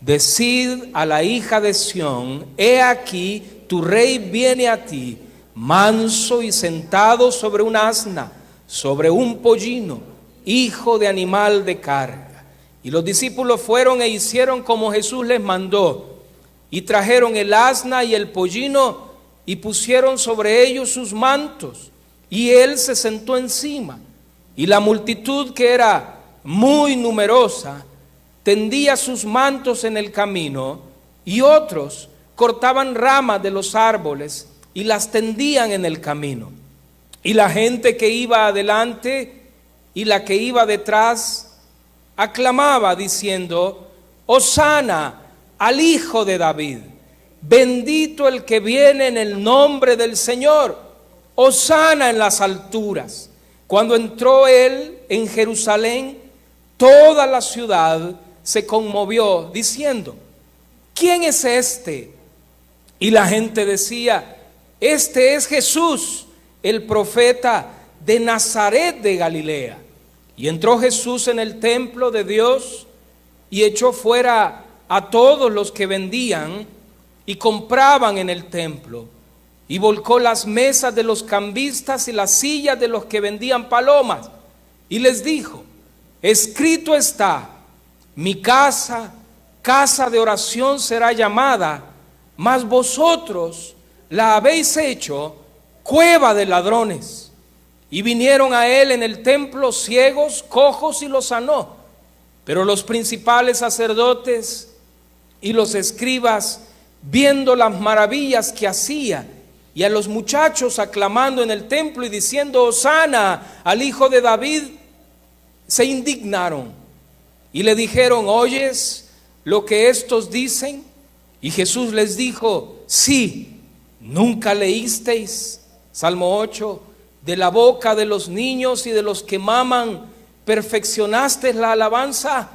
decid a la hija de Sión, he aquí tu rey viene a ti, manso y sentado sobre un asna, sobre un pollino, hijo de animal de carga. Y los discípulos fueron e hicieron como Jesús les mandó, y trajeron el asna y el pollino, y pusieron sobre ellos sus mantos, y él se sentó encima. Y la multitud, que era muy numerosa, tendía sus mantos en el camino, y otros cortaban ramas de los árboles y las tendían en el camino. Y la gente que iba adelante y la que iba detrás aclamaba diciendo: Hosana al Hijo de David, bendito el que viene en el nombre del Señor, Hosana en las alturas. Cuando entró él en Jerusalén, toda la ciudad se conmovió diciendo: ¿quién es este? Y la gente decía: este es Jesús, el profeta de Nazaret de Galilea. Y entró Jesús en el templo de Dios y echó fuera a todos los que vendían y compraban en el templo, y volcó las mesas de los cambistas y las sillas de los que vendían palomas, y les dijo: escrito está, mi casa, casa de oración será llamada, mas vosotros la habéis hecho cueva de ladrones. Y vinieron a él en el templo ciegos, cojos, y los sanó. Pero los principales sacerdotes y los escribas, viendo las maravillas que hacía, y a los muchachos aclamando en el templo y diciendo: Hosana al Hijo de David, se indignaron y le dijeron: ¿oyes lo que estos dicen? Y Jesús les dijo: sí, ¿nunca leísteis? Salmo 8, de la boca de los niños y de los que maman perfeccionaste la alabanza.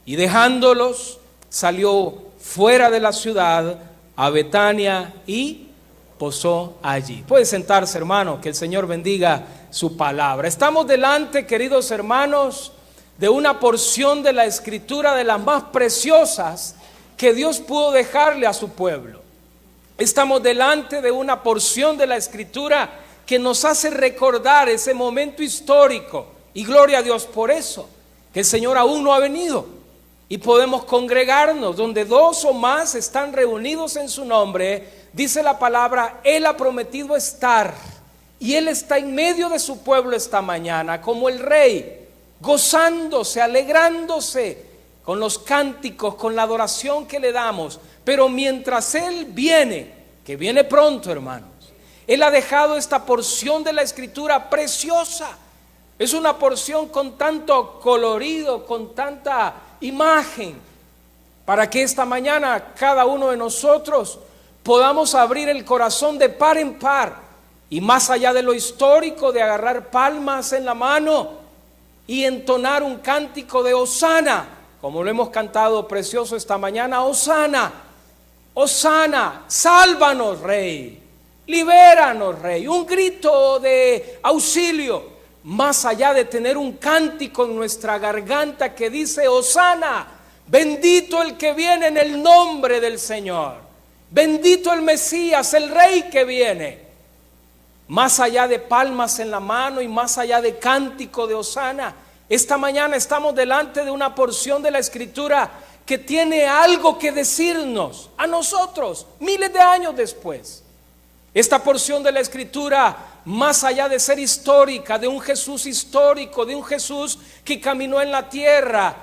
Y dejándolos, salió fuera de la ciudad a Betania y posó allí. Puede sentarse, hermano, que el Señor bendiga su palabra. Estamos delante, queridos hermanos, de una porción de la Escritura de las más preciosas que Dios pudo dejarle a su pueblo. Estamos delante de una porción de la Escritura que nos hace recordar ese momento histórico, y gloria a Dios por eso, que el Señor aún no ha venido y podemos congregarnos donde dos o más están reunidos en su nombre. Dice la palabra: Él ha prometido estar, y Él está en medio de su pueblo esta mañana como el Rey, gozándose, alegrándose con los cánticos, con la adoración que le damos. Pero mientras Él viene, que viene pronto, hermanos, Él ha dejado esta porción de la Escritura preciosa. Es una porción con tanto colorido, con tanta imagen, para que esta mañana cada uno de nosotros podamos abrir el corazón de par en par, y más allá de lo histórico, de agarrar palmas en la mano y entonar un cántico de Hosana, como lo hemos cantado precioso esta mañana: Hosana, Hosana, sálvanos, Rey, libéranos, Rey. Un grito de auxilio, más allá de tener un cántico en nuestra garganta que dice: Hosana, bendito el que viene en el nombre del Señor, bendito el Mesías, el Rey que viene. Más allá de palmas en la mano y más allá de cántico de Hosana, esta mañana estamos delante de una porción de la Escritura que tiene algo que decirnos a nosotros miles de años después. Esta porción de la Escritura, más allá de ser histórica, de un Jesús histórico, de un Jesús que caminó en la tierra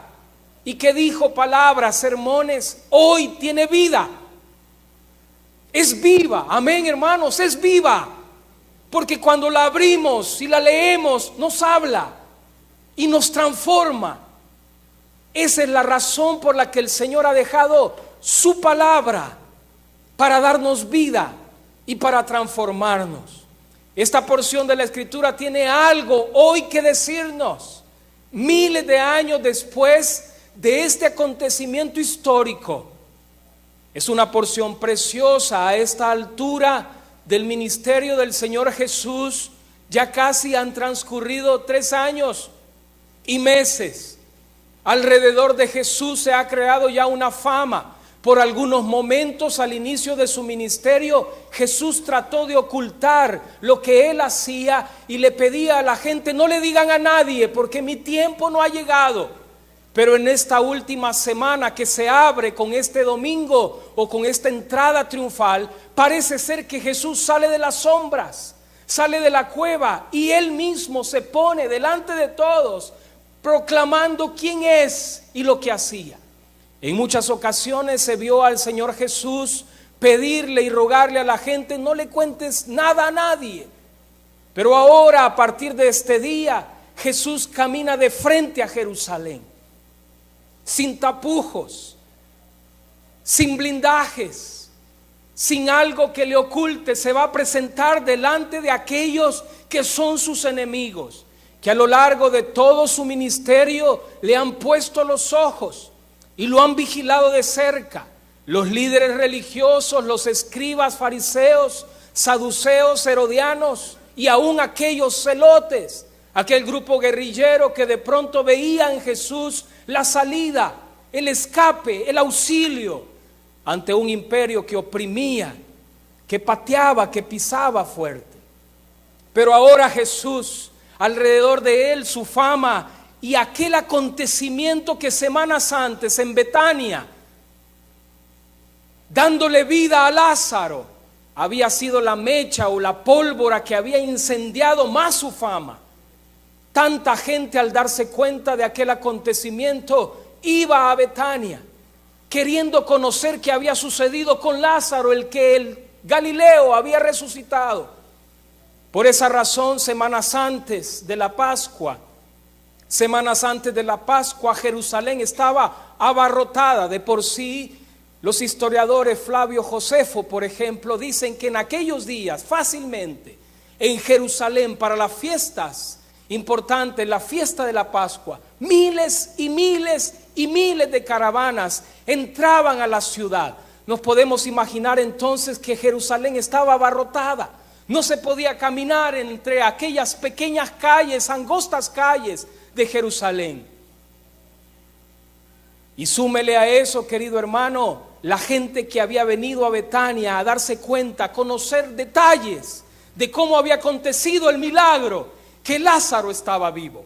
y que dijo palabras, sermones, hoy tiene vida. Es viva, amén, hermanos, es viva. Porque cuando la abrimos y la leemos, nos habla y nos transforma. Esa es la razón por la que el Señor ha dejado su palabra, para darnos vida y para transformarnos. Esta porción de la Escritura tiene algo hoy que decirnos, miles de años después de este acontecimiento histórico. Es una porción preciosa. A esta altura del ministerio del Señor Jesús, ya casi han transcurrido 3 años y meses. Alrededor de Jesús se ha creado ya una fama. Por algunos momentos al inicio de su ministerio, Jesús trató de ocultar lo que él hacía y le pedía a la gente: no le digan a nadie porque mi tiempo no ha llegado. Pero en esta última semana que se abre con este domingo o con esta entrada triunfal, parece ser que Jesús sale de las sombras, sale de la cueva y él mismo se pone delante de todos proclamando quién es y lo que hacía. En muchas ocasiones se vio al Señor Jesús pedirle y rogarle a la gente: no le cuentes nada a nadie. Pero ahora, a partir de este día, Jesús camina de frente a Jerusalén, sin tapujos, sin blindajes, sin algo que le oculte. Se va a presentar delante de aquellos que son sus enemigos, que a lo largo de todo su ministerio le han puesto los ojos y lo han vigilado de cerca. Los líderes religiosos, los escribas, fariseos, saduceos, herodianos y aún aquellos celotes, aquel grupo guerrillero que de pronto veía en Jesús la salida, el escape, el auxilio ante un imperio que oprimía, que pateaba, que pisaba fuerte. Pero ahora Jesús, alrededor de él su fama y aquel acontecimiento que semanas antes en Betania, dándole vida a Lázaro, había sido la mecha o la pólvora que había incendiado más su fama. Tanta gente, al darse cuenta de aquel acontecimiento, iba a Betania queriendo conocer qué había sucedido con Lázaro, el que el Galileo había resucitado. Por esa razón, semanas antes de la Pascua, Jerusalén estaba abarrotada. De por sí, los historiadores Flavio Josefo, por ejemplo, dicen que en aquellos días fácilmente en Jerusalén, para las fiestas importantes, la fiesta de la Pascua, miles y miles y miles de caravanas entraban a la ciudad. Nos podemos imaginar entonces que Jerusalén estaba abarrotada. No se podía caminar entre aquellas pequeñas calles, angostas calles de Jerusalén. Y súmele a eso, querido hermano, la gente que había venido a Betania a darse cuenta, a conocer detalles de cómo había acontecido el milagro, que Lázaro estaba vivo.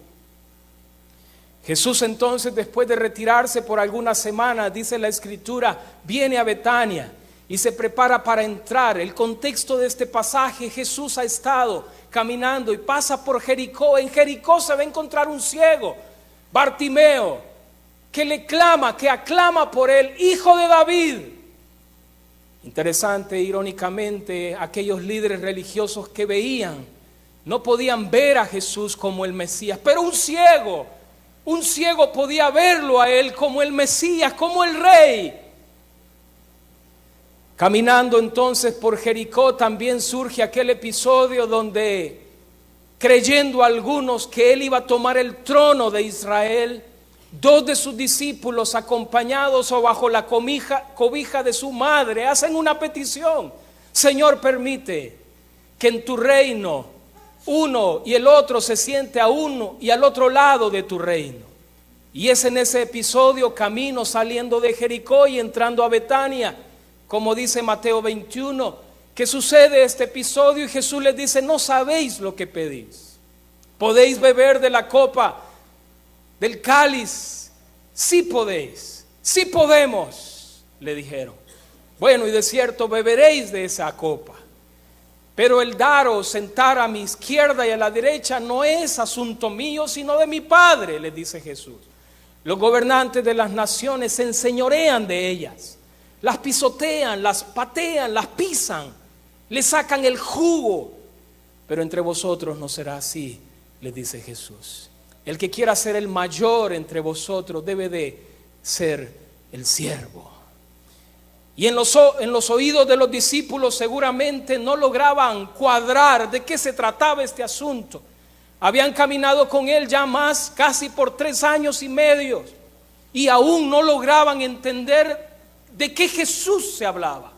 Jesús entonces, después de retirarse por algunas semanas, dice la Escritura, viene a Betania y se prepara para entrar. El contexto de este pasaje: Jesús ha estado caminando y pasa por Jericó. En Jericó se va a encontrar un ciego, Bartimeo, que le clama, que aclama por él: Hijo de David. Interesante, irónicamente, aquellos líderes religiosos que veían, no podían ver a Jesús como el Mesías, pero un ciego podía verlo a él como el Mesías, como el Rey. Caminando entonces por Jericó, también surge aquel episodio donde, creyendo algunos que él iba a tomar el trono de Israel, dos de sus discípulos, acompañados o bajo la cobija de su madre, hacen una petición: Señor, permite que en tu reino uno y el otro se siente a uno y al otro lado de tu reino. Y es en ese episodio, camino saliendo de Jericó y entrando a Betania, como dice Mateo 21, que sucede este episodio y Jesús les dice: no sabéis lo que pedís. ¿Podéis beber de la copa, del cáliz? Sí podéis, sí podemos, le dijeron. Bueno, y de cierto beberéis de esa copa, pero el daros sentar a mi izquierda y a la derecha no es asunto mío, sino de mi Padre, les dice Jesús. Los gobernantes de las naciones se enseñorean de ellas, las pisotean, las patean, las pisan, le sacan el jugo, pero entre vosotros no será así, les dice Jesús. El que quiera ser el mayor entre vosotros debe de ser el siervo. Y en los oídos de los discípulos seguramente no lograban cuadrar de qué se trataba este asunto. Habían caminado con él ya más, casi por 3 años y medio, y aún no lograban entender de qué Jesús se hablaba,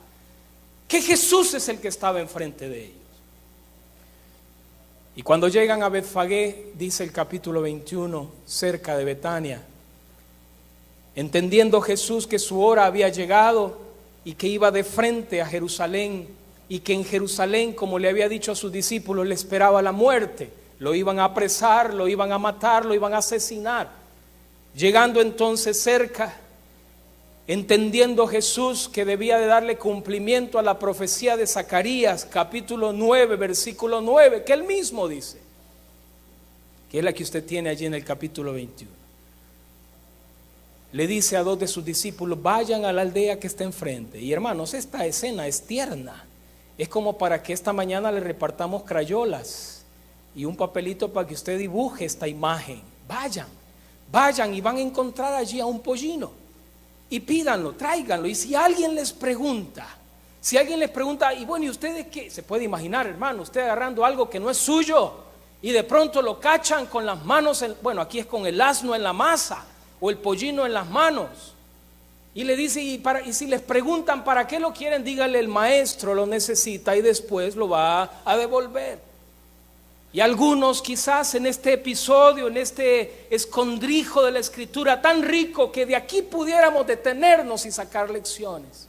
que Jesús es el que estaba enfrente de ellos. Y cuando llegan a Betfagé, dice el capítulo 21, cerca de Betania, Entendiendo Jesús que su hora había llegado y que iba de frente a Jerusalén, y que en Jerusalén, como le había dicho a sus discípulos, le esperaba la muerte. Lo iban a apresar, lo iban a matar, lo iban a asesinar. Llegando entonces cerca, entendiendo Jesús que debía de darle cumplimiento a la profecía de Zacarías, capítulo 9, versículo 9, que él mismo dice, que es la que usted tiene allí en el capítulo 21. Le dice a dos de sus discípulos: vayan a la aldea que está enfrente. Y hermanos, esta escena es tierna. Es como para que esta mañana le repartamos crayolas y un papelito para que usted dibuje esta imagen. Vayan y van a encontrar allí a un pollino y pídanlo, tráiganlo. Y si alguien les pregunta, y bueno, ¿y ustedes qué? Se puede imaginar, hermano, usted agarrando algo que no es suyo y de pronto lo cachan con las manos, bueno, aquí es con el asno en la masa o el pollino en las manos. Y le dice, y si les preguntan para qué lo quieren, dígale: el maestro lo necesita y después lo va a devolver. Y algunos quizás en este episodio, en este escondrijo de la escritura tan rico, que de aquí pudiéramos detenernos y sacar lecciones.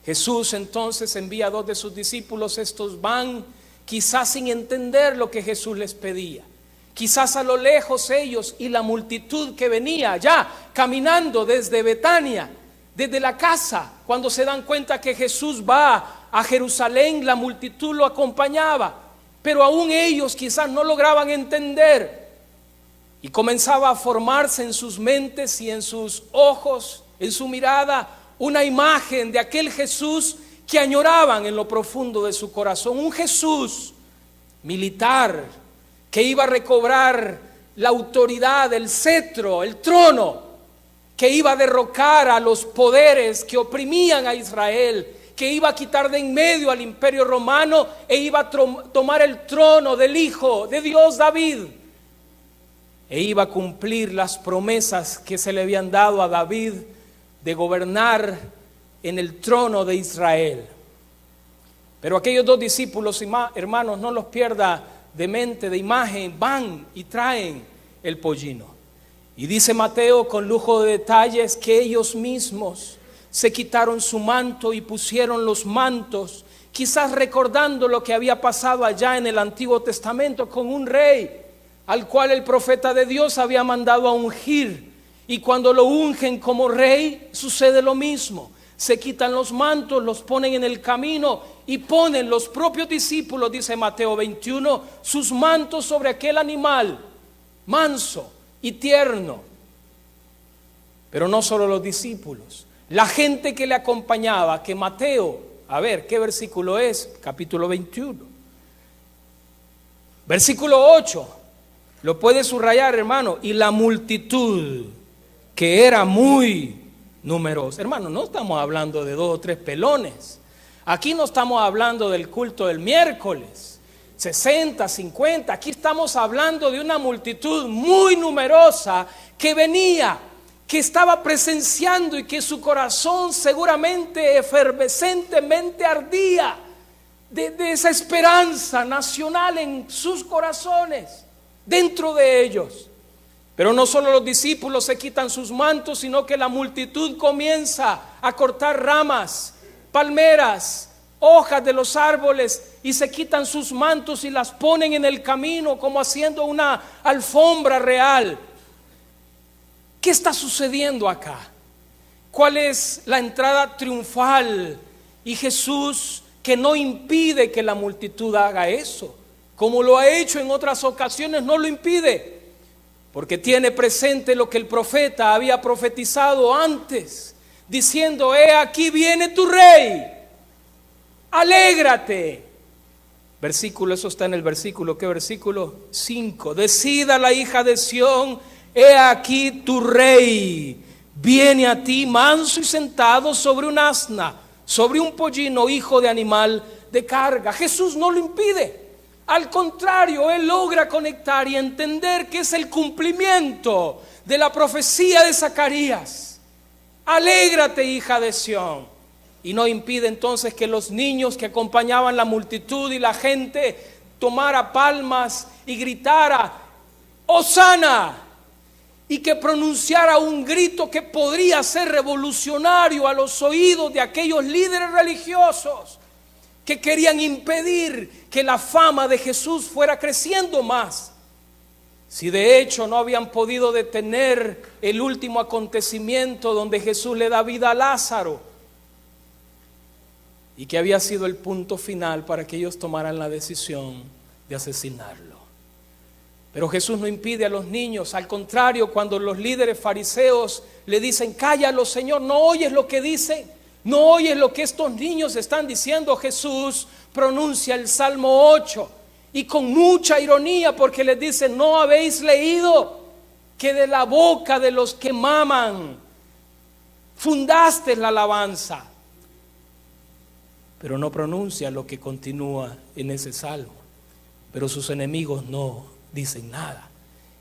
Jesús entonces envía a dos de sus discípulos. Estos van quizás sin entender lo que Jesús les pedía. Quizás a lo lejos ellos y la multitud que venía ya caminando desde Betania, desde la casa, cuando se dan cuenta que Jesús va a Jerusalén, la multitud lo acompañaba, pero aún ellos quizás no lograban entender, y comenzaba a formarse en sus mentes y en sus ojos, en su mirada, una imagen de aquel Jesús que añoraban en lo profundo de su corazón, un Jesús militar, que iba a recobrar la autoridad, el cetro, el trono, que iba a derrocar a los poderes que oprimían a Israel, que iba a quitar de en medio al imperio romano e iba a tomar el trono del Hijo de Dios, David, e iba a cumplir las promesas que se le habían dado a David de gobernar en el trono de Israel. Pero aquellos dos discípulos, hermanos, no los pierda de mente, de imagen, van y traen el pollino. Y dice Mateo con lujo de detalles que ellos mismos se quitaron su manto y pusieron los mantos, quizás recordando lo que había pasado allá en el Antiguo Testamento con un rey al cual el profeta de Dios había mandado a ungir. Y cuando lo ungen como rey, sucede lo mismo. Se quitan los mantos, los ponen en el camino y ponen los propios discípulos, dice Mateo 21, sus mantos sobre aquel animal manso y tierno. Pero no solo los discípulos, la gente que le acompañaba, que Mateo, a ver, ¿qué versículo es? Capítulo 21. Versículo 8, lo puede subrayar, hermano. Y la multitud, que era muy numerosa. Hermano, no estamos hablando de 2 o 3 pelones. Aquí no estamos hablando del culto del miércoles, 60, 50. Aquí estamos hablando de una multitud muy numerosa que venía, que estaba presenciando y que su corazón seguramente efervescentemente ardía de esa esperanza nacional en sus corazones, dentro de ellos. Pero no solo los discípulos se quitan sus mantos, sino que la multitud comienza a cortar ramas, palmeras, hojas de los árboles, y se quitan sus mantos y las ponen en el camino como haciendo una alfombra real. ¿Qué está sucediendo acá? ¿Cuál es la entrada triunfal? Y Jesús, que no impide que la multitud haga eso, como lo ha hecho en otras ocasiones, no lo impide, porque tiene presente lo que el profeta había profetizado antes, diciendo: he aquí viene tu rey, alégrate. Versículo, eso está en el versículo, ¿qué versículo? 5. Decida la hija de Sión: he aquí tu rey viene a ti, manso y sentado sobre un asna, sobre un pollino, hijo de animal de carga. Jesús no lo impide. Al contrario, él logra conectar y entender que es el cumplimiento de la profecía de Zacarías. Alégrate, hija de Sión. Y no impide entonces que los niños que acompañaban la multitud y la gente tomara palmas y gritara: Hosana. y que pronunciara un grito que podría ser revolucionario a los oídos de aquellos líderes religiosos que querían impedir que la fama de Jesús fuera creciendo más. Si de hecho no habían podido detener el último acontecimiento donde Jesús le da vida a Lázaro, y que había sido el punto final para que ellos tomaran la decisión de asesinarlo. Pero Jesús no impide a los niños. Al contrario, cuando los líderes fariseos le dicen: cállalo, Señor, no oyes lo que dicen, no oyes lo que estos niños están diciendo, Jesús pronuncia el Salmo 8 y con mucha ironía, porque les dice: ¿no habéis leído que de la boca de los que maman fundaste la alabanza? Pero no pronuncia lo que continúa en ese salmo. Pero sus enemigos no dicen nada.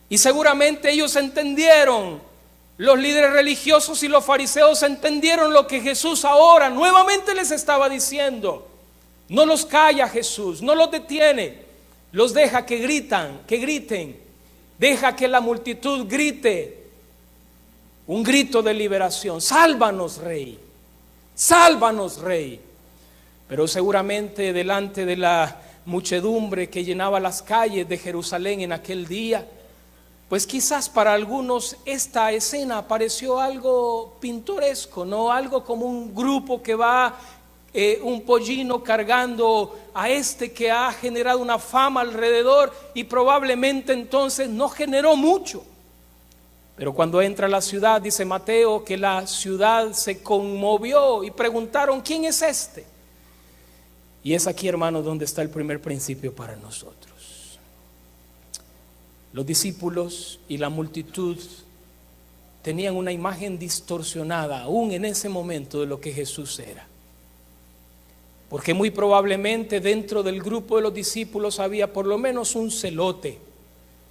Y seguramente ellos entendieron, los líderes religiosos y los fariseos entendieron lo que Jesús ahora nuevamente les estaba diciendo. No los calla Jesús, no los detiene, los deja que griten, deja que la multitud grite un grito de liberación: sálvanos, Rey, sálvanos, Rey. Pero seguramente delante de la muchedumbre que llenaba las calles de Jerusalén en aquel día, pues quizás para algunos esta escena pareció algo pintoresco, ¿no? Algo como un grupo que va, un pollino cargando a este que ha generado una fama alrededor y probablemente entonces no generó mucho. Pero cuando entra a la ciudad, dice Mateo que la ciudad se conmovió y preguntaron: ¿quién es este? Y es aquí, hermanos, donde está el primer principio para nosotros. Los discípulos y la multitud tenían una imagen distorsionada aún en ese momento de lo que Jesús era. Porque muy probablemente dentro del grupo de los discípulos había por lo menos un celote.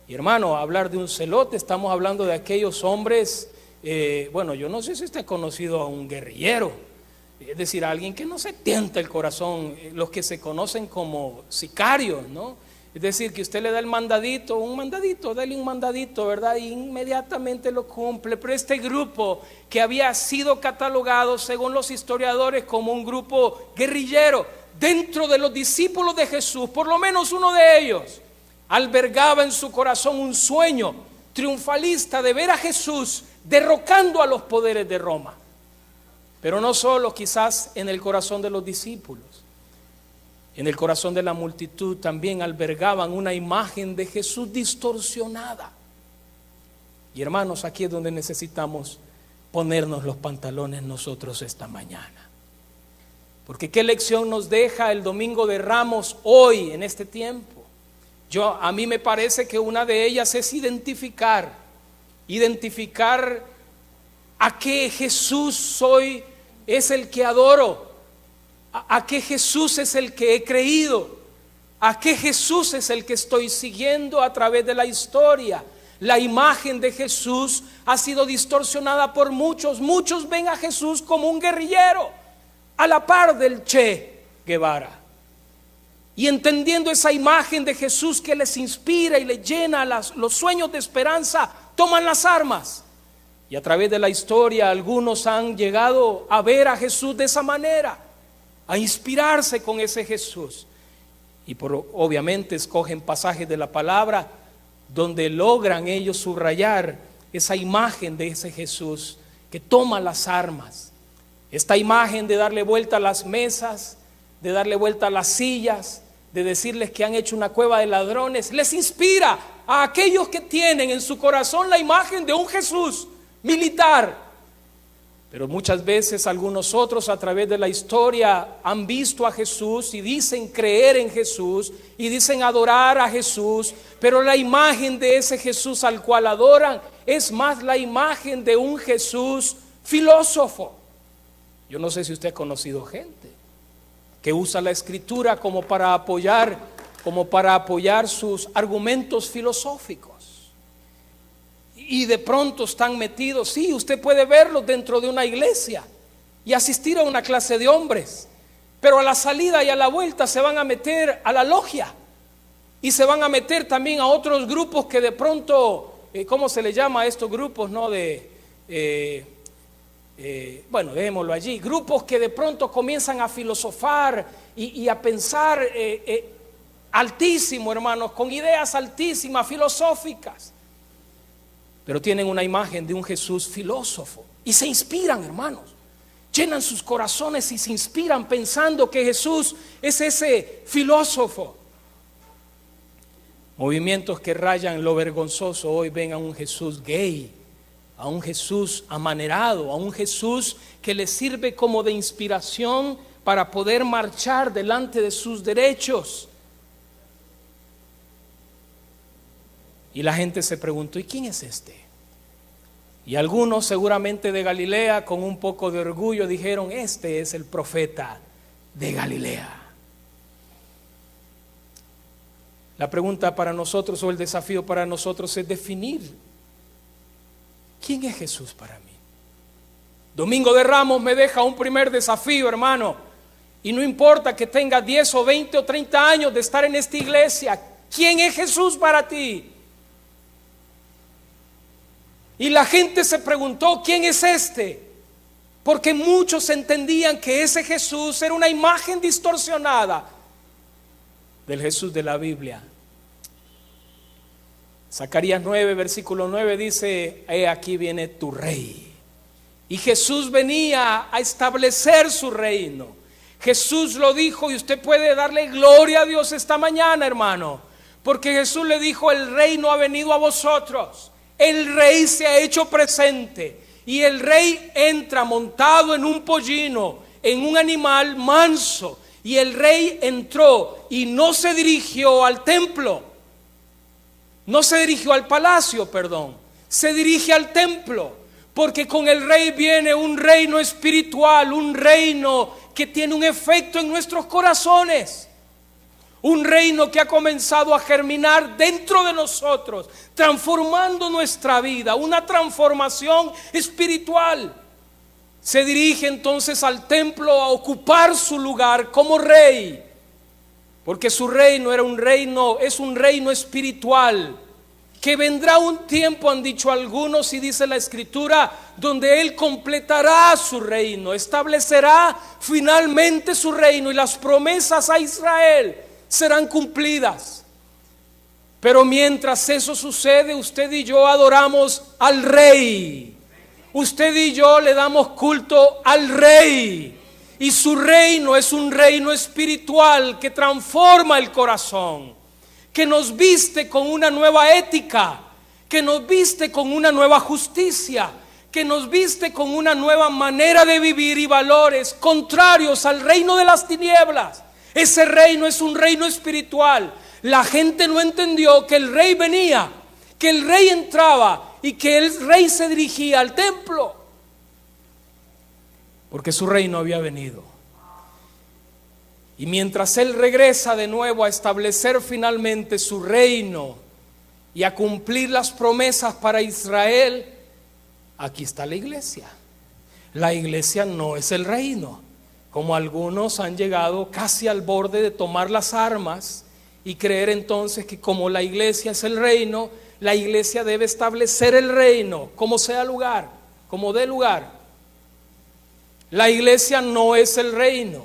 Y hermano, hablar de un celote, estamos hablando de aquellos hombres, yo no sé si usted ha conocido a un guerrillero. Es decir, alguien que no se tienta el corazón, los que se conocen como sicarios, ¿no? Es decir, que usted le da el mandadito, dale un mandadito, ¿verdad? Y inmediatamente lo cumple. Pero este grupo que había sido catalogado, según los historiadores, como un grupo guerrillero, dentro de los discípulos de Jesús, por lo menos uno de ellos albergaba en su corazón un sueño triunfalista de ver a Jesús derrocando a los poderes de Roma. Pero no solo quizás en el corazón de los discípulos, en el corazón de la multitud también albergaban una imagen de Jesús distorsionada. Y hermanos, aquí es donde necesitamos ponernos los pantalones nosotros esta mañana. Porque qué lección nos deja el Domingo de Ramos hoy, en este tiempo. A mí me parece que una de ellas es identificar a qué Jesús soy, es el que adoro, a qué Jesús es el que he creído, a qué Jesús es el que estoy siguiendo a través de la historia. La imagen de Jesús ha sido distorsionada por muchos. Muchos ven a Jesús como un guerrillero, a la par del Che Guevara. Y entendiendo esa imagen de Jesús que les inspira y les llena los sueños de esperanza, toman las armas. Y a través de la historia algunos han llegado a ver a Jesús de esa manera, a inspirarse con ese Jesús. Y obviamente escogen pasajes de la palabra donde logran ellos subrayar esa imagen de ese Jesús que toma las armas. Esta imagen de darle vuelta a las mesas, de darle vuelta a las sillas, de decirles que han hecho una cueva de ladrones, les inspira a aquellos que tienen en su corazón la imagen de un Jesús militar. Pero muchas veces algunos otros a través de la historia han visto a Jesús y dicen creer en Jesús y dicen adorar a Jesús, pero la imagen de ese Jesús al cual adoran es más la imagen de un Jesús filósofo. Yo no sé si usted ha conocido gente que usa la escritura como para apoyar sus argumentos filosóficos. Y de pronto están metidos, sí, usted puede verlos dentro de una iglesia y asistir a una clase de hombres, pero a la salida y a la vuelta se van a meter a la logia y se van a meter también a otros grupos que de pronto ¿cómo se le llama a estos grupos, no? Bueno, dejémoslo allí. Grupos que de pronto comienzan a filosofar y a pensar altísimo, hermanos, con ideas altísimas, filosóficas. Pero tienen una imagen de un Jesús filósofo y se inspiran, hermanos. Llenan sus corazones y se inspiran pensando que Jesús es ese filósofo. Movimientos que rayan lo vergonzoso hoy ven a un Jesús gay, a un Jesús amanerado, a un Jesús que les sirve como de inspiración para poder marchar delante de sus derechos. Y la gente se preguntó, ¿y quién es este? Y algunos seguramente de Galilea con un poco de orgullo dijeron, este es el profeta de Galilea. La pregunta para nosotros o el desafío para nosotros es definir ¿quién es Jesús para mí? Domingo de Ramos me deja un primer desafío, hermano. Y no importa que tenga 10 o 20 o 30 años de estar en esta iglesia, ¿quién es Jesús para ti? Y la gente se preguntó, ¿quién es este? Porque muchos entendían que ese Jesús era una imagen distorsionada del Jesús de la Biblia. Zacarías 9, versículo 9 dice, he aquí viene tu rey. Y Jesús venía a establecer su reino. Jesús lo dijo y usted puede darle gloria a Dios esta mañana, hermano. Porque Jesús le dijo, el reino ha venido a vosotros. El rey se ha hecho presente. Y el rey entra montado en un pollino, en un animal manso. Y el rey entró y no se dirigió al templo. No se dirigió al palacio, perdón. Se dirige al templo. Porque con el rey viene un reino espiritual, un reino que tiene un efecto en nuestros corazones. Un reino que ha comenzado a germinar dentro de nosotros, transformando nuestra vida, una transformación espiritual. Se dirige entonces al templo a ocupar su lugar como rey, porque su reino era un reino, es un reino espiritual, que vendrá un tiempo, han dicho algunos, y dice la Escritura, donde Él completará su reino, establecerá finalmente su reino y las promesas a Israel serán cumplidas. Pero mientras eso sucede, usted y yo adoramos al Rey. Usted y yo le damos culto al Rey. Y su reino es un reino espiritual que transforma el corazón, que nos viste con una nueva ética, que nos viste con una nueva justicia, que nos viste con una nueva manera de vivir y valores contrarios al reino de las tinieblas. Ese reino es un reino espiritual. La gente no entendió que el rey venía, que el rey entraba y que el rey se dirigía al templo, porque su reino había venido. Y mientras él regresa de nuevo a establecer finalmente su reino y a cumplir las promesas para Israel, aquí está la iglesia. La iglesia no es el reino, como algunos han llegado casi al borde de tomar las armas y creer entonces que como la iglesia es el reino, la iglesia debe establecer el reino, como sea lugar, como dé lugar. La iglesia no es el reino,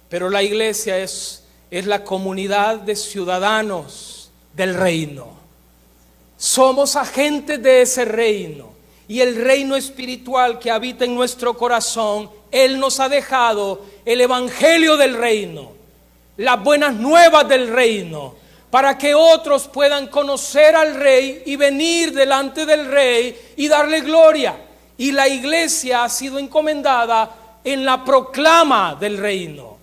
pero la iglesia es la comunidad de ciudadanos del reino. Somos agentes de ese reino. Y el reino espiritual que habita en nuestro corazón, Él nos ha dejado el evangelio del reino, las buenas nuevas del reino, para que otros puedan conocer al Rey y venir delante del Rey y darle gloria. Y la iglesia ha sido encomendada en la proclama del reino,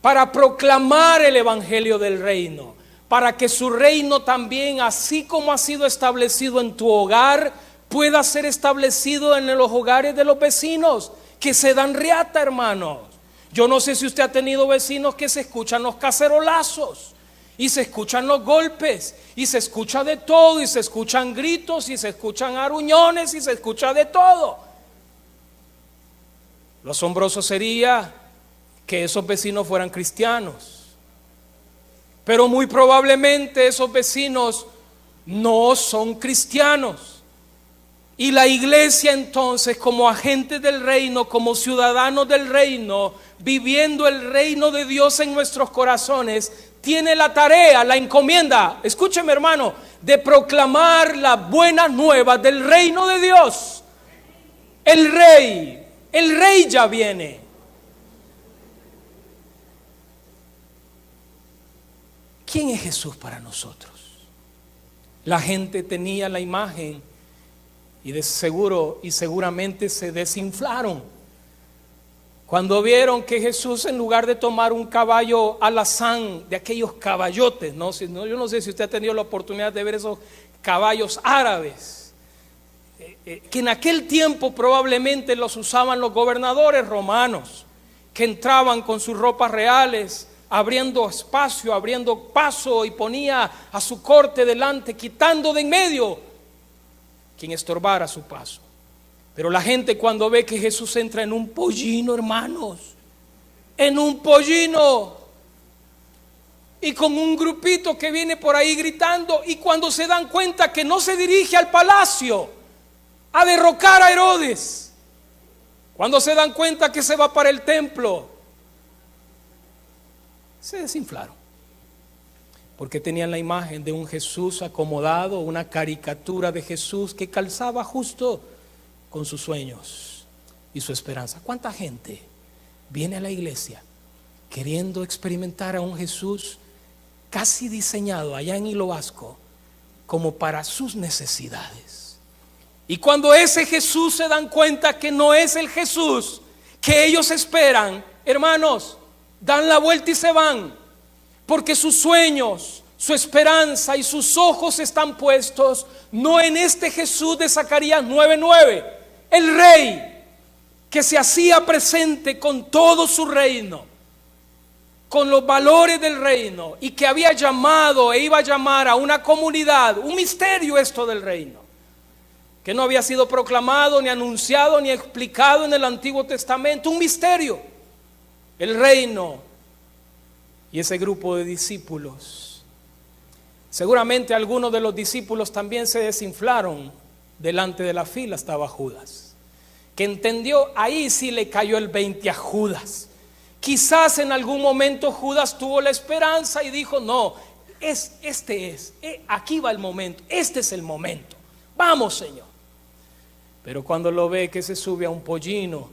para proclamar el evangelio del reino, para que su reino también, así como ha sido establecido en tu hogar, pueda ser establecido en los hogares de los vecinos que se dan riata, hermanos. Yo no sé si usted ha tenido vecinos que se escuchan los cacerolazos y se escuchan los golpes y se escucha de todo y se escuchan gritos y se escuchan aruñones y se escucha de todo. Lo asombroso sería que esos vecinos fueran cristianos, pero muy probablemente esos vecinos no son cristianos. Y la iglesia entonces, como agentes del reino, como ciudadanos del reino, viviendo el reino de Dios en nuestros corazones, tiene la tarea, la encomienda, escúcheme hermano, de proclamar las buenas nuevas del reino de Dios. El rey ya viene. ¿Quién es Jesús para nosotros? La gente tenía la imagen y de seguro y seguramente se desinflaron cuando vieron que Jesús, en lugar de tomar un caballo alazán, de aquellos caballotes, yo no sé si usted ha tenido la oportunidad de ver esos caballos árabes, que en aquel tiempo probablemente los usaban los gobernadores romanos, que entraban con sus ropas reales, abriendo espacio, abriendo paso, y ponía a su corte delante, quitando de en medio quien estorbara su paso. Pero la gente, cuando ve que Jesús entra en un pollino, hermanos, en un pollino, y con un grupito que viene por ahí gritando, y cuando se dan cuenta que no se dirige al palacio a derrocar a Herodes, cuando se dan cuenta que se va para el templo, se desinflaron, porque tenían la imagen de un Jesús acomodado, una caricatura de Jesús que calzaba justo con sus sueños y su esperanza. ¿Cuánta gente viene a la iglesia queriendo experimentar a un Jesús casi diseñado allá en Hilo Vasco como para sus necesidades? Y cuando ese Jesús se dan cuenta que no es el Jesús que ellos esperan, hermanos, dan la vuelta y se van, porque sus sueños, su esperanza y sus ojos están puestos no en este Jesús de Zacarías 9:9, el rey que se hacía presente con todo su reino, con los valores del reino, y que había llamado e iba a llamar a una comunidad, un misterio esto del reino, que no había sido proclamado, ni anunciado, ni explicado en el Antiguo Testamento, un misterio, el reino. Y ese grupo de discípulos, seguramente algunos de los discípulos también se desinflaron. Delante de la fila estaba Judas, que entendió, ahí sí le cayó el 20 a Judas. Quizás en algún momento Judas tuvo la esperanza y dijo: no, aquí va el momento, este es el momento, vamos Señor. Pero cuando lo ve que se sube a un pollino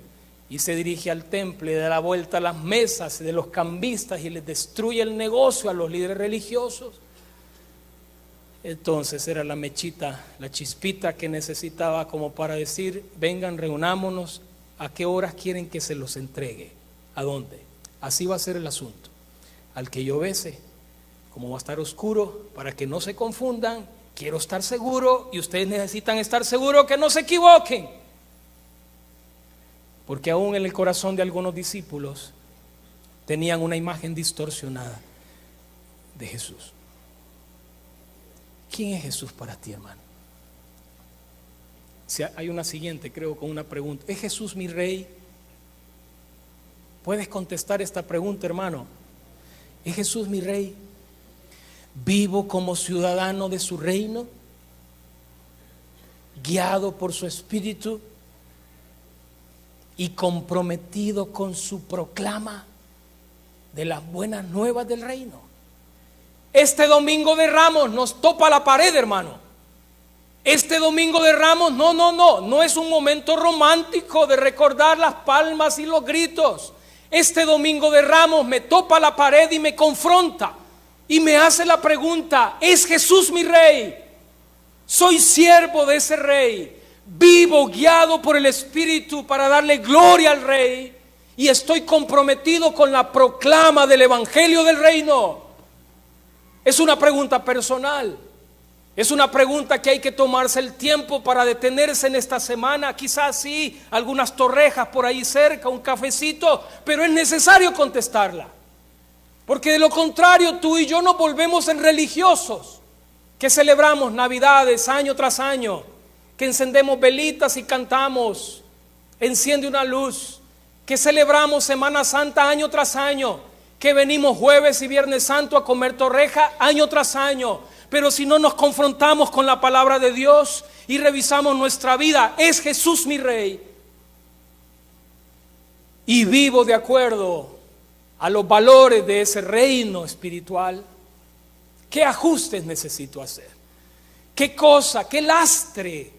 y se dirige al templo y da la vuelta a las mesas de los cambistas y les destruye el negocio a los líderes religiosos, entonces era la mechita, la chispita que necesitaba como para decir: vengan, reunámonos, ¿a qué horas quieren que se los entregue? ¿A dónde? Así va a ser el asunto. Al que yo bese, como va a estar oscuro, para que no se confundan, quiero estar seguro y ustedes necesitan estar seguros que no se equivoquen. Porque aún en el corazón de algunos discípulos tenían una imagen distorsionada de Jesús. ¿Quién es Jesús para ti, hermano? Si hay una siguiente, creo, con una pregunta: ¿es Jesús mi rey? ¿Puedes contestar esta pregunta, hermano? ¿Es Jesús mi rey? ¿Vivo como ciudadano de su reino, guiado por su espíritu y comprometido con su proclama de las buenas nuevas del reino? Este domingo de Ramos nos topa la pared, hermano. Este domingo de Ramos no es un momento romántico de recordar las palmas y los gritos. Este domingo de Ramos me topa la pared y me confronta y me hace la pregunta: ¿es Jesús mi rey? Soy siervo de ese rey, vivo guiado por el Espíritu para darle gloria al rey, y estoy comprometido con la proclama del evangelio del reino. Es una pregunta personal, es una pregunta que hay que tomarse el tiempo para detenerse en esta semana. Quizás sí, algunas torrejas por ahí cerca, un cafecito, pero es necesario contestarla, porque de lo contrario tú y yo nos volvemos en religiosos que celebramos Navidades año tras año, que encendemos velitas y cantamos enciende una luz, que celebramos Semana Santa año tras año, que venimos jueves y viernes santo a comer torreja año tras año. Pero si no nos confrontamos con la palabra de Dios y revisamos nuestra vida, ¿es Jesús mi Rey? Y vivo de acuerdo a los valores de ese reino espiritual. ¿Qué ajustes necesito hacer? ¿Qué cosa, qué lastre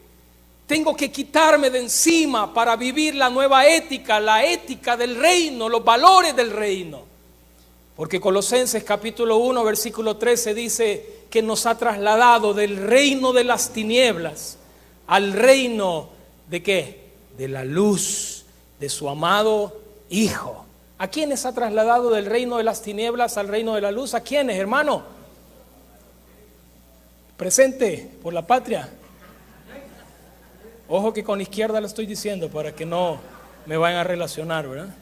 tengo que quitarme de encima para vivir la nueva ética, la ética del reino, los valores del reino? Porque Colosenses capítulo 1 versículo 13 dice que nos ha trasladado del reino de las tinieblas al reino ¿de qué? De la luz de su amado Hijo. ¿A quiénes ha trasladado del reino de las tinieblas al reino de la luz? ¿A quiénes, hermano? Presente por la patria. Ojo que con izquierda lo estoy diciendo para que no me vayan a relacionar, ¿verdad?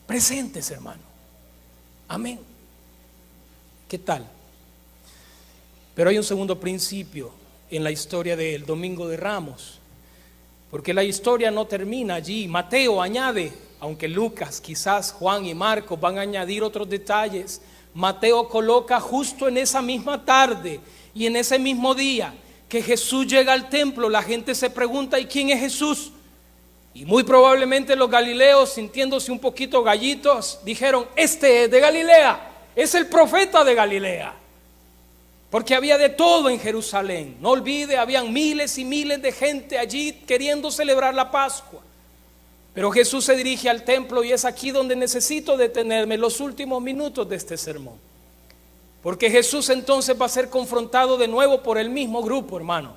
Presentes, hermano. Amén. ¿Qué tal? Pero hay un segundo principio en la historia del Domingo de Ramos, porque la historia no termina allí. Mateo añade, aunque Lucas, quizás Juan y Marcos van a añadir otros detalles. Mateo coloca justo en esa misma tarde y en ese mismo día que Jesús llega al templo, la gente se pregunta: ¿y quién es Jesús? Y muy probablemente los galileos, sintiéndose un poquito gallitos, dijeron: este es de Galilea, es el profeta de Galilea. Porque había de todo en Jerusalén. No olvide, habían miles y miles de gente allí queriendo celebrar la Pascua. Pero Jesús se dirige al templo y es aquí donde necesito detenerme los últimos minutos de este sermón. Porque Jesús entonces va a ser confrontado de nuevo por el mismo grupo, hermano.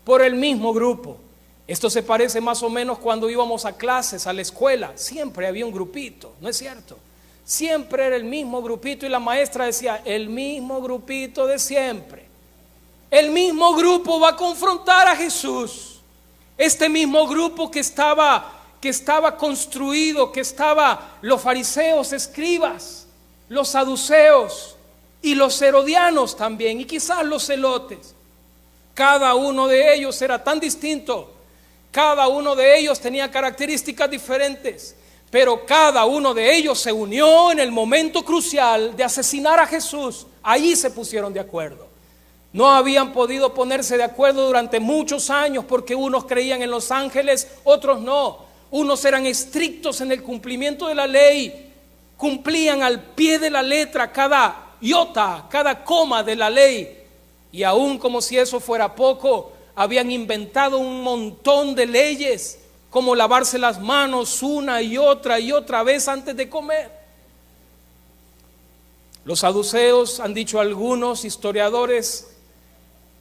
Por el mismo grupo. Esto se parece más o menos cuando íbamos a clases, a la escuela. Siempre había un grupito, ¿no es cierto? Siempre era el mismo grupito y la maestra decía: el mismo grupito de siempre. El mismo grupo va a confrontar a Jesús. Este mismo grupo que estaba construido, que estaba los fariseos, escribas, los saduceos y los herodianos también, y quizás los celotes. Cada uno de ellos era tan distinto, cada uno de ellos tenía características diferentes, pero cada uno de ellos se unió en el momento crucial de asesinar a Jesús. Allí se pusieron de acuerdo. No habían podido ponerse de acuerdo durante muchos años porque unos creían en los ángeles, otros no. Unos eran estrictos en el cumplimiento de la ley, cumplían al pie de la letra cada iota, cada coma de la ley, y aún como si eso fuera poco, habían inventado un montón de leyes, como lavarse las manos una y otra vez antes de comer. Los saduceos, han dicho algunos historiadores,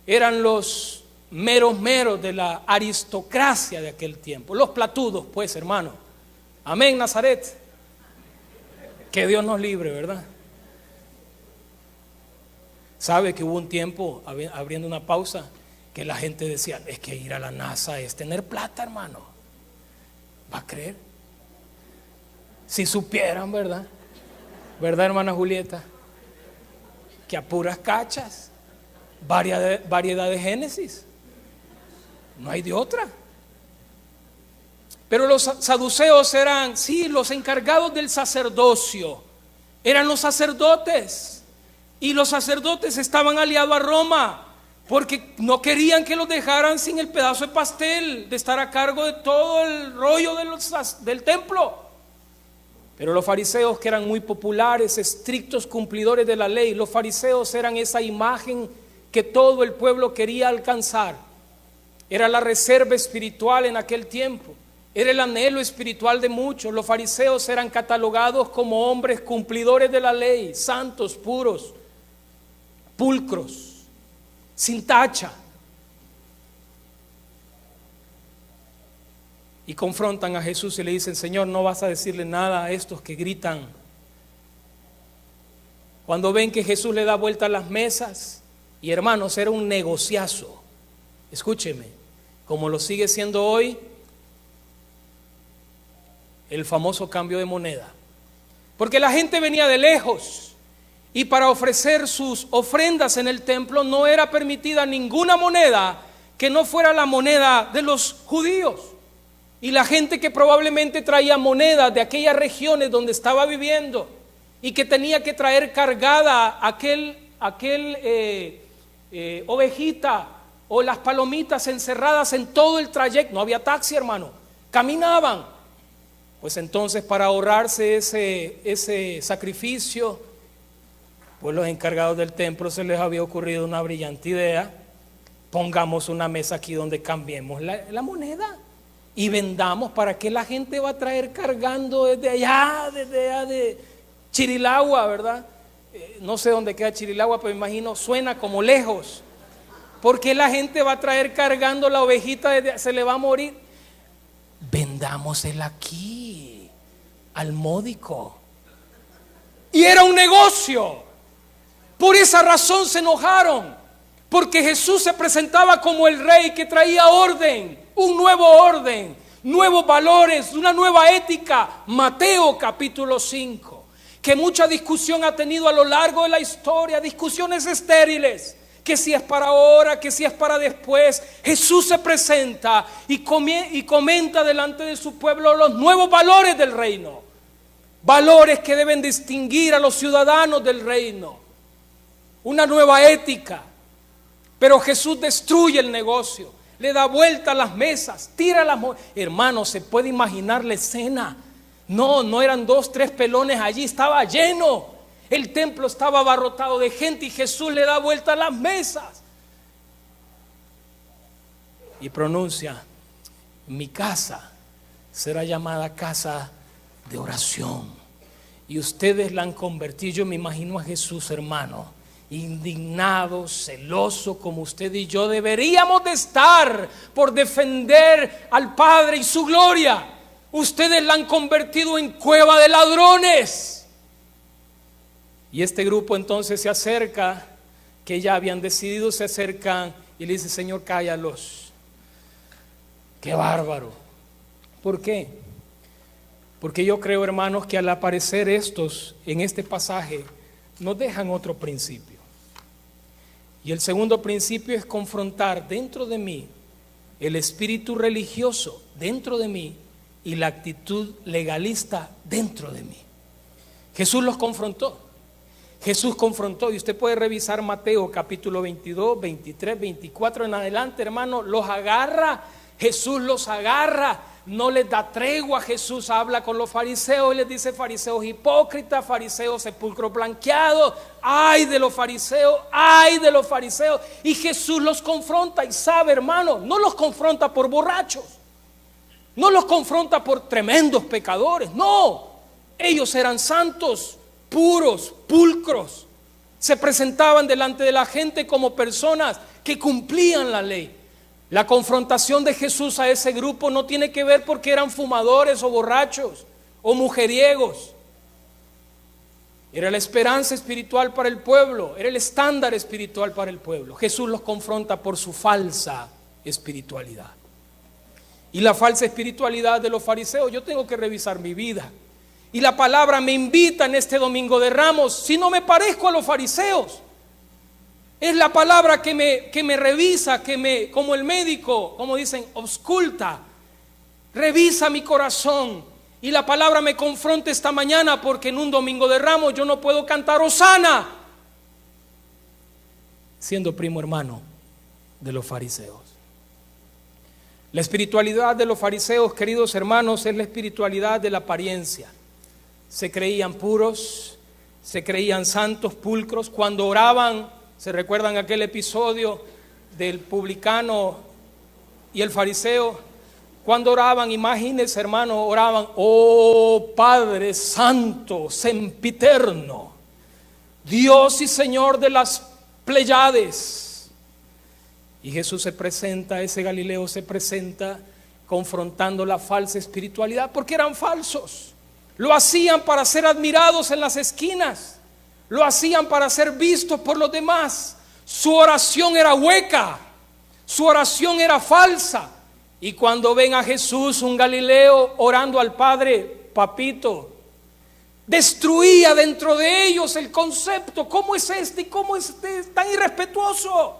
eran los meros de la aristocracia de aquel tiempo, los platudos, pues, hermano. Amén, Nazaret. Que Dios nos libre, ¿verdad? Sabe que hubo un tiempo, abriendo una pausa, que la gente decía: es que ir a la NASA es tener plata, hermano. ¿Va a creer? Si supieran, ¿verdad? ¿Verdad, hermana Julieta? Que a puras cachas, variedad de Génesis, no hay de otra. Pero los saduceos eran, sí, los encargados del sacerdocio. Eran los sacerdotes. Y los sacerdotes estaban aliados a Roma porque no querían que los dejaran sin el pedazo de pastel, de estar a cargo de todo el rollo del templo. Pero los fariseos, que eran muy populares, estrictos cumplidores de la ley, los fariseos eran esa imagen que todo el pueblo quería alcanzar. Era la reserva espiritual en aquel tiempo. Era el anhelo espiritual de muchos. Los fariseos eran catalogados como hombres cumplidores de la ley, santos, puros, pulcros, sin tacha. Y confrontan a Jesús y le dicen: Señor, no vas a decirle nada a estos que gritan. Cuando ven que Jesús le da vuelta a las mesas, y hermanos, era un negociazo. Escúcheme, como lo sigue siendo hoy, el famoso cambio de moneda. Porque la gente venía de lejos y para ofrecer sus ofrendas en el templo no era permitida ninguna moneda que no fuera la moneda de los judíos. Y la gente que probablemente traía monedas de aquellas regiones donde estaba viviendo y que tenía que traer cargada aquel ovejita o las palomitas encerradas en todo el trayecto. No había taxi, hermano, caminaban. Pues entonces, para ahorrarse ese sacrificio, pues los encargados del templo se les había ocurrido una brillante idea: pongamos una mesa aquí donde cambiemos la moneda y vendamos. ¿Para qué la gente va a traer cargando desde allá de Chirilagua, verdad? No sé dónde queda Chirilagua, pero imagino suena como lejos. ¿Por qué la gente va a traer cargando la ovejita se le va a morir? Vendámosela aquí al módico. Y era un negocio. Por esa razón se enojaron, porque Jesús se presentaba como el rey que traía orden, un nuevo orden, nuevos valores, una nueva ética. Mateo capítulo 5, que mucha discusión ha tenido a lo largo de la historia, discusiones estériles, que si es para ahora, que si es para después. Jesús se presenta y comenta delante de su pueblo los nuevos valores del reino, valores que deben distinguir a los ciudadanos del reino, una nueva ética. Pero Jesús destruye el negocio, le da vuelta a las mesas, tira las hermano, se puede imaginar la escena. No eran 2, 3 pelones allí, estaba lleno. El templo estaba abarrotado de gente y Jesús le da vuelta a las mesas y pronuncia: mi casa será llamada casa de oración. Y ustedes la han convertido. Yo me imagino a Jesús, hermano, indignado, celoso, como usted y yo deberíamos de estar por defender al Padre y su gloria. Ustedes la han convertido en cueva de ladrones. Y este grupo entonces se acerca, que ya habían decidido, se acercan y le dice: Señor, cállalos. Qué bárbaro. ¿Por qué? Porque yo creo, hermanos, que al aparecer estos en este pasaje nos dejan otro principio. Y el segundo principio es confrontar dentro de mí el espíritu religioso dentro de mí y la actitud legalista dentro de mí. Jesús los confrontó. Jesús confrontó, y usted puede revisar Mateo capítulo 22, 23, 24 en adelante, hermano. Los agarra, Jesús los agarra, no les da tregua. Jesús habla con los fariseos y les dice: fariseos hipócritas, fariseos sepulcro blanqueado, ay de los fariseos, ay de los fariseos. Y Jesús los confronta, y sabe, hermano, no los confronta por borrachos, no los confronta por tremendos pecadores, no, ellos eran santos, puros, pulcros, se presentaban delante de la gente como personas que cumplían la ley. La confrontación de Jesús a ese grupo no tiene que ver porque eran fumadores o borrachos o mujeriegos. Era la esperanza espiritual para el pueblo, era el estándar espiritual para el pueblo. Jesús los confronta por su falsa espiritualidad. Y la falsa espiritualidad de los fariseos, yo tengo que revisar mi vida. Y la palabra me invita en este domingo de Ramos: si no me parezco a los fariseos. Es la palabra que me revisa, como el médico, como dicen, ausculta, revisa mi corazón. Y la palabra me confronta esta mañana, porque en un domingo de Ramos yo no puedo cantar Hosana siendo primo hermano de los fariseos. La espiritualidad de los fariseos, queridos hermanos, es la espiritualidad de la apariencia. Se creían puros, se creían santos, pulcros. Cuando oraban, ¿se recuerdan aquel episodio del publicano y el fariseo? Cuando oraban, imagínense, hermano, oraban: oh Padre Santo, sempiterno, Dios y Señor de las Pléyades. Y Jesús se presenta, ese Galileo se presenta confrontando la falsa espiritualidad, porque eran falsos. Lo hacían para ser admirados en las esquinas, lo hacían para ser vistos por los demás. Su oración era hueca, su oración era falsa. Y cuando ven a Jesús, un Galileo, orando al Padre: papito, destruía dentro de ellos el concepto: ¿cómo es este y cómo es este tan irrespetuoso?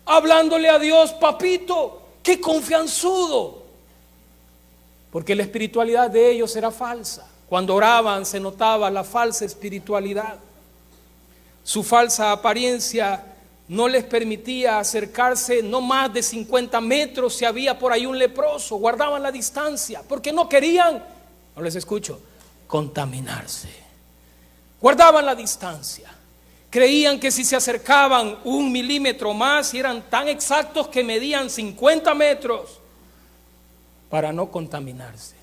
Hablándole a Dios: papito, qué confianzudo. Porque la espiritualidad de ellos era falsa. Cuando oraban se notaba la falsa espiritualidad. Su falsa apariencia no les permitía acercarse no más de 50 metros si había por ahí un leproso. Guardaban la distancia porque no querían, no les escucho, contaminarse. Guardaban la distancia. Creían que si se acercaban 1 milímetro más y eran tan exactos que medían 50 metros para no contaminarse.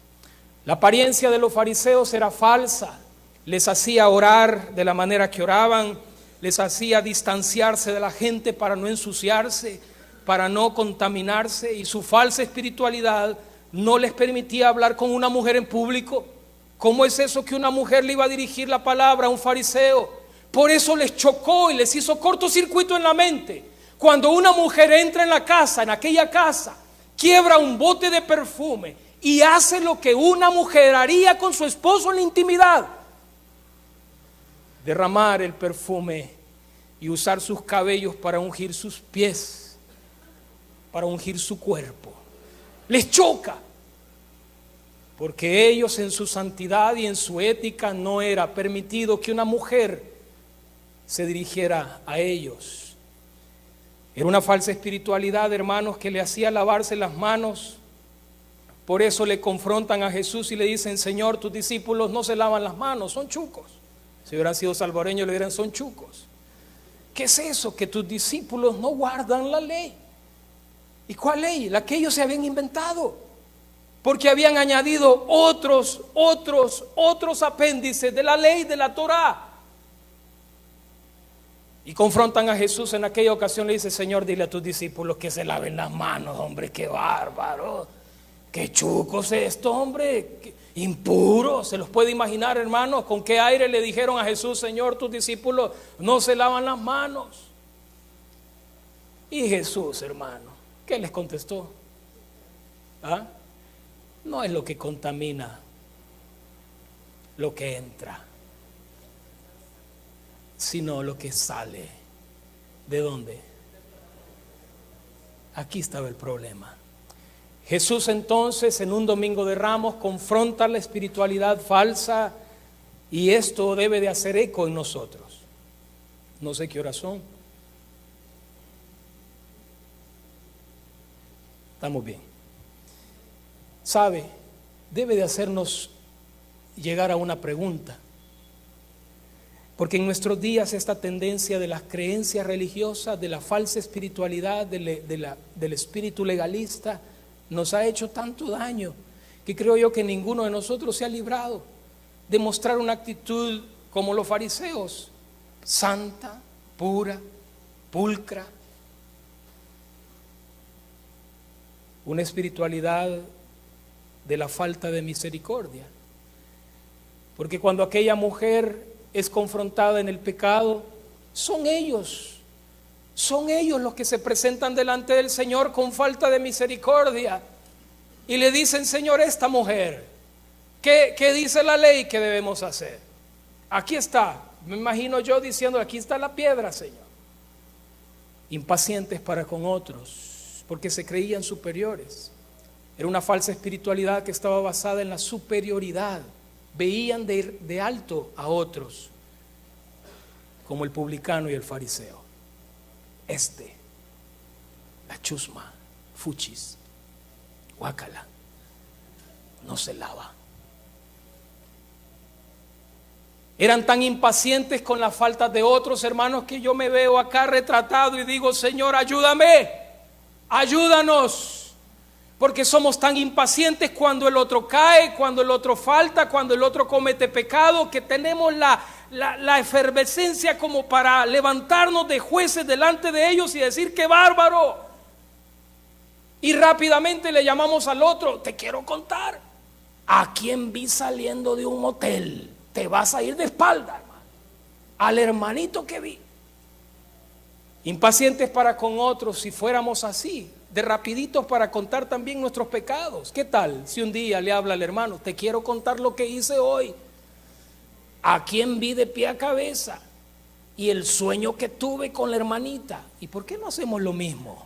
La apariencia de los fariseos era falsa. Les hacía orar de la manera que oraban, les hacía distanciarse de la gente para no ensuciarse, para no contaminarse, y su falsa espiritualidad no les permitía hablar con una mujer en público. ¿Cómo es eso que una mujer le iba a dirigir la palabra a un fariseo? Por eso les chocó y les hizo cortocircuito en la mente. Cuando una mujer entra en la casa, en aquella casa, quiebra un bote de perfume y hace lo que una mujer haría con su esposo en la intimidad: derramar el perfume y usar sus cabellos para ungir sus pies, para ungir su cuerpo. Les choca, porque ellos en su santidad y en su ética no era permitido que una mujer se dirigiera a ellos. Era una falsa espiritualidad, hermanos, que le hacía lavarse las manos. Por eso le confrontan a Jesús y le dicen: Señor, tus discípulos no se lavan las manos, son chucos. Si hubieran sido salvadoreños le dirán: son chucos. ¿Qué es eso? Que tus discípulos no guardan la ley. ¿Y cuál ley? La que ellos se habían inventado, porque habían añadido otros apéndices de la ley de la Torá. Y confrontan a Jesús en aquella ocasión. Le dice: Señor, dile a tus discípulos que se laven las manos. Hombre, qué bárbaro, qué chucos esto, hombre, qué impuro. Se los puede imaginar, hermanos, con qué aire le dijeron a Jesús: Señor, tus discípulos no se lavan las manos. Y Jesús, hermano, ¿qué les contestó? ¿Ah? No es lo que contamina lo que entra, sino lo que sale. ¿De dónde? Aquí estaba el problema. Jesús entonces, en un domingo de Ramos, confronta la espiritualidad falsa, y esto debe de hacer eco en nosotros. No sé qué horas son. Estamos bien. ¿Sabe? Debe de hacernos llegar a una pregunta. Porque en nuestros días esta tendencia de las creencias religiosas, de la falsa espiritualidad, del espíritu legalista, nos ha hecho tanto daño que creo yo que ninguno de nosotros se ha librado de mostrar una actitud como los fariseos: santa, pura, pulcra. Una espiritualidad de la falta de misericordia. Porque cuando aquella mujer es confrontada en el pecado, son ellos los que se presentan delante del Señor con falta de misericordia y le dicen: Señor, esta mujer, ¿qué dice la ley que debemos hacer? Aquí está, me imagino yo diciendo: aquí está la piedra, Señor. Impacientes para con otros, porque se creían superiores. Era una falsa espiritualidad que estaba basada en la superioridad. Veían de alto a otros, como el publicano y el fariseo. La chusma, fuchis, guácala, no se lava. Eran tan impacientes con las faltas de otros, hermanos, que yo me veo acá retratado y digo: Señor, ayúdame, ayúdanos. Porque somos tan impacientes cuando el otro cae, cuando el otro falta, cuando el otro comete pecado, que tenemos la efervescencia como para levantarnos de jueces delante de ellos y decir: ¡qué bárbaro! Y rápidamente le llamamos al otro: te quiero contar a quién vi saliendo de un motel. Te vas a ir de espalda, hermano, al hermanito que vi. Impacientes para con otros. Si fuéramos así, de rapiditos para contar también nuestros pecados. ¿Qué tal si un día le habla al hermano: te quiero contar lo que hice hoy, a quién vi de pie a cabeza, y el sueño que tuve con la hermanita? ¿Y por qué no hacemos lo mismo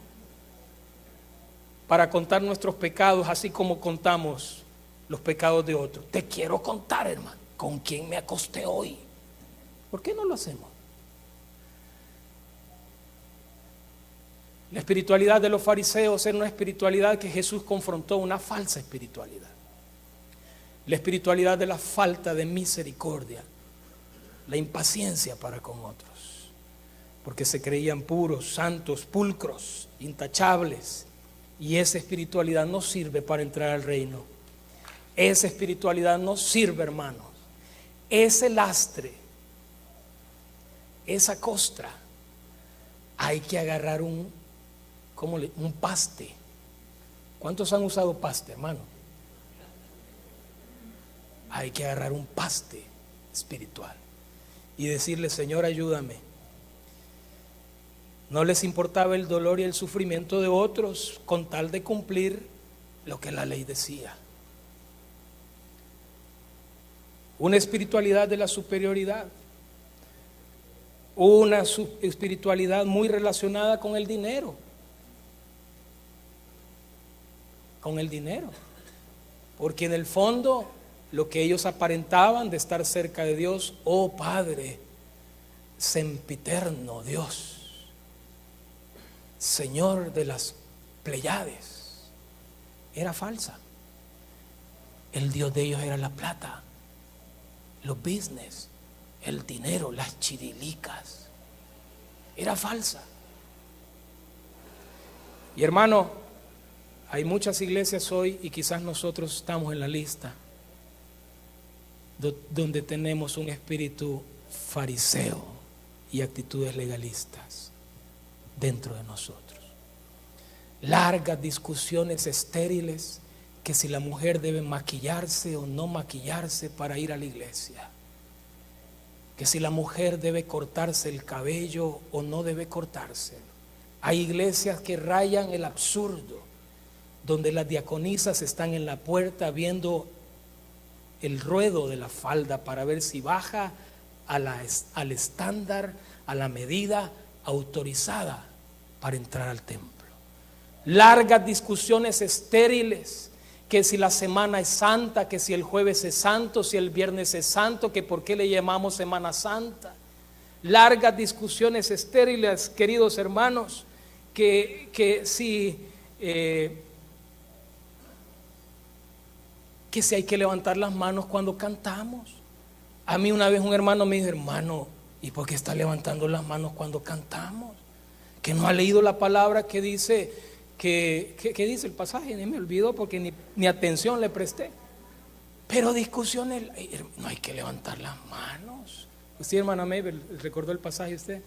para contar nuestros pecados, así como contamos los pecados de otros? Te quiero contar, hermano, con quién me acosté hoy. ¿Por qué no lo hacemos? La espiritualidad de los fariseos era una espiritualidad que Jesús confrontó, una falsa espiritualidad. La espiritualidad de la falta de misericordia, la impaciencia para con otros, porque se creían puros, santos, pulcros, intachables. Y esa espiritualidad no sirve para entrar al reino. Esa espiritualidad no sirve, hermanos. Ese lastre, esa costra, hay que agarrar un paste. ¿Cuántos han usado paste, hermano? Hay que agarrar un paste espiritual y decirle: Señor, ayúdame. No les importaba el dolor y el sufrimiento de otros con tal de cumplir lo que la ley decía. Una espiritualidad de la superioridad, una espiritualidad muy relacionada con el dinero. Con el dinero. Porque en el fondo lo que ellos aparentaban de estar cerca de Dios, oh Padre, sempiterno Dios, Señor de las Pleiades, era falsa. El Dios de ellos era la plata, los business, el dinero, las chirilicas. Era falsa. Y hermano, hay muchas iglesias hoy, y quizás nosotros estamos en la lista, donde tenemos un espíritu fariseo y actitudes legalistas dentro de nosotros. Largas discusiones estériles, que si la mujer debe maquillarse o no maquillarse para ir a la iglesia, que si la mujer debe cortarse el cabello o no debe cortárselo. Hay iglesias que rayan el absurdo, donde las diaconisas están en la puerta viendo el ruedo de la falda para ver si baja al estándar, a la medida autorizada para entrar al templo. Largas discusiones estériles, que si la semana es santa, que si el jueves es santo, si el viernes es santo, que por qué le llamamos Semana Santa. Largas discusiones estériles, queridos hermanos, que si hay que levantar las manos cuando cantamos. A mí una vez un hermano me dijo: hermano, ¿y por qué está levantando las manos cuando cantamos? Que no ha leído la palabra que dice, ¿qué dice el pasaje? Ni me olvidó porque ni atención le presté. Pero discusiones, no hay que levantar las manos. Usted, hermana Mabel, ¿recordó el pasaje usted?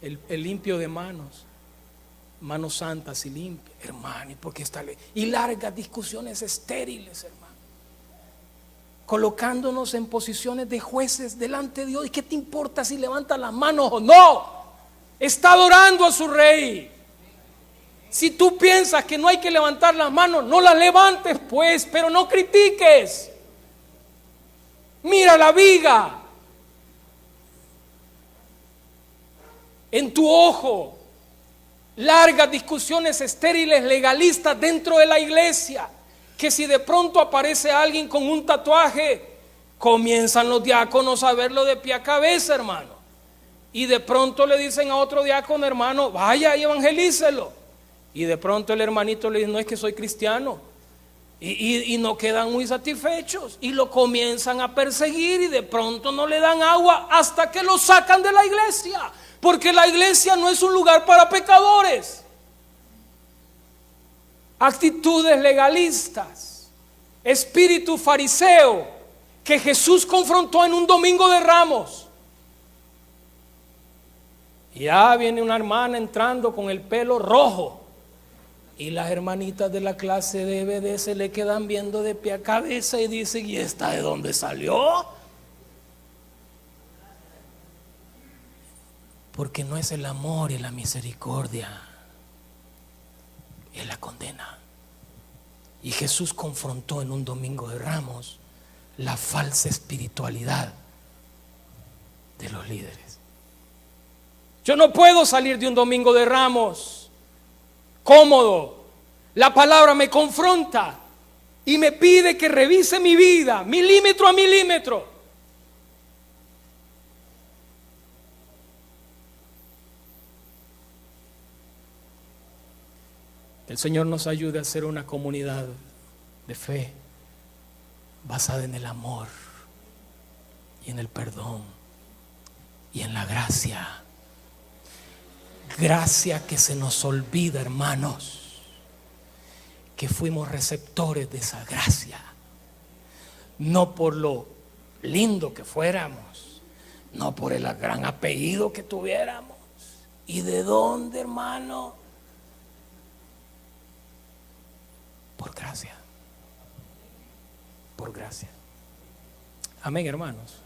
El limpio de manos, manos santas y limpias, hermano, ¿y por qué está? Y largas discusiones estériles, hermano, colocándonos en posiciones de jueces delante de Dios. ¿Y qué te importa si levanta las manos o no? Está adorando a su rey. Si tú piensas que no hay que levantar las manos, no las levantes pues, pero no critiques. Mira la viga en tu ojo. Largas discusiones estériles, legalistas dentro de la iglesia, que si de pronto aparece alguien con un tatuaje, comienzan los diáconos a verlo de pie a cabeza, hermano. Y de pronto le dicen a otro diácono: hermano, vaya y evangelícelo. Y de pronto el hermanito le dice: no, es que soy cristiano. Y no quedan muy satisfechos y lo comienzan a perseguir, y de pronto no le dan agua hasta que lo sacan de la iglesia, porque la iglesia no es un lugar para pecadores. Actitudes legalistas, espíritu fariseo que Jesús confrontó en un domingo de Ramos. Ya viene una hermana entrando con el pelo rojo, y las hermanitas de la clase de BD se le quedan viendo de pie a cabeza y dicen: ¿y esta de dónde salió? Porque no es el amor y la misericordia, es la condena. Y Jesús confrontó en un domingo de Ramos la falsa espiritualidad de los líderes. Yo no puedo salir de un domingo de Ramos cómodo. La palabra me confronta y me pide que revise mi vida, milímetro a milímetro. Que el Señor nos ayude a ser una comunidad de fe basada en el amor y en el perdón y en la gracia. Gracia que se nos olvida, hermanos, que fuimos receptores de esa gracia. No por lo lindo que fuéramos, no por el gran apellido que tuviéramos. ¿Y de dónde, hermano? Por gracia. Por gracia. Amén, hermanos.